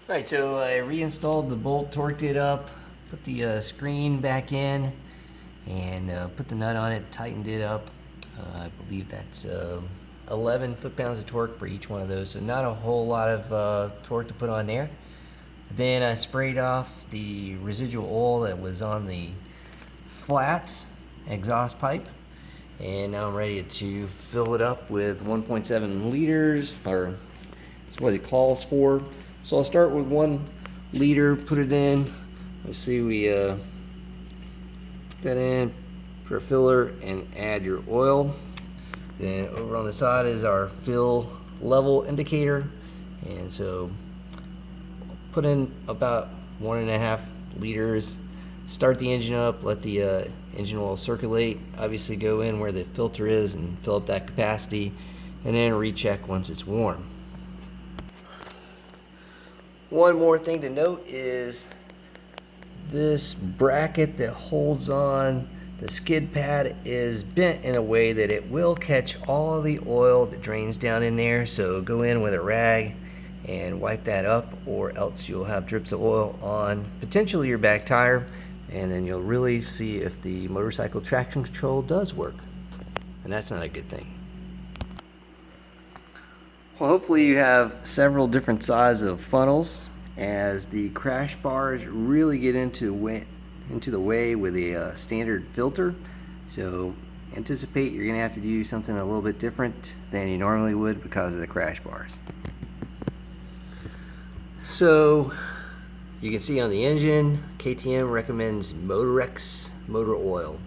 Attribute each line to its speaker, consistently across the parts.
Speaker 1: Right, so I reinstalled the bolt, torqued it up, put the screen back in, and put the nut on it, tightened it up. I believe that's 11 foot-pounds of torque for each one of those, so not a whole lot of torque to put on there. Then I sprayed off the residual oil that was on the flat exhaust pipe, and now I'm ready to fill it up with 1.7 liters, or that's what it calls for. So I'll start with 1 liter, put it in. Let's see, we put that in for a filler and add your oil. Then over on the side is our fill level indicator, and so put in about 1.5 liters. Start the engine up, let the engine oil circulate. Obviously go in where the filter is and fill up that capacity, and then recheck once it's warm. One more thing to note is this bracket that holds on the skid pad is bent in a way that it will catch all the oil that drains down in there. So go in with a rag and wipe that up, or else you'll have drips of oil on potentially your back tire, and then you'll really see if the motorcycle traction control does work, and that's not a good thing. Well, hopefully you have several different sizes of funnels, as the crash bars really get into the way with a standard filter. So anticipate you're going to have to do something a little bit different than you normally would because of the crash bars. So you can see on the engine, KTM recommends Motorex motor oil.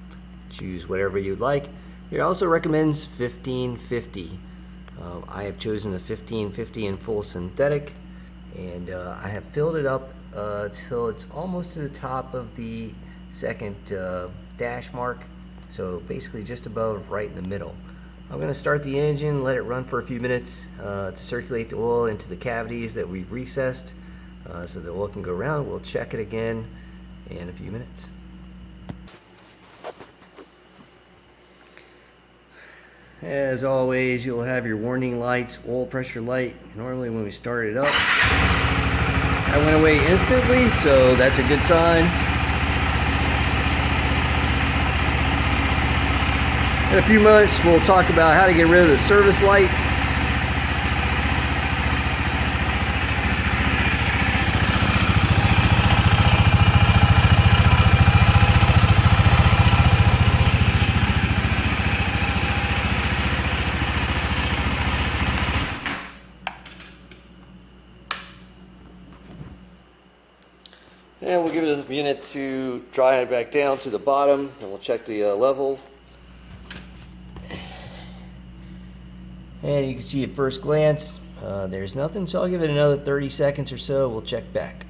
Speaker 1: Choose whatever you'd like. It also recommends 1550. I have chosen the 1550 in full synthetic, and I have filled it up till it's almost to the top of the second dash mark, so basically just above, right in the middle. I'm going to start the engine, let it run for a few minutes to circulate the oil into the cavities that we've recessed, so the oil can go around. We'll check it again in a few minutes. As always, you'll have your warning lights, oil pressure light. Normally when we start it up, that went away instantly, so that's a good sign. In a few minutes, we'll talk about how to get rid of the service light. And we'll give it a minute to dry it back down to the bottom, and we'll check the level. And you can see at first glance, there's nothing, so I'll give it another 30 seconds or so. We'll check back.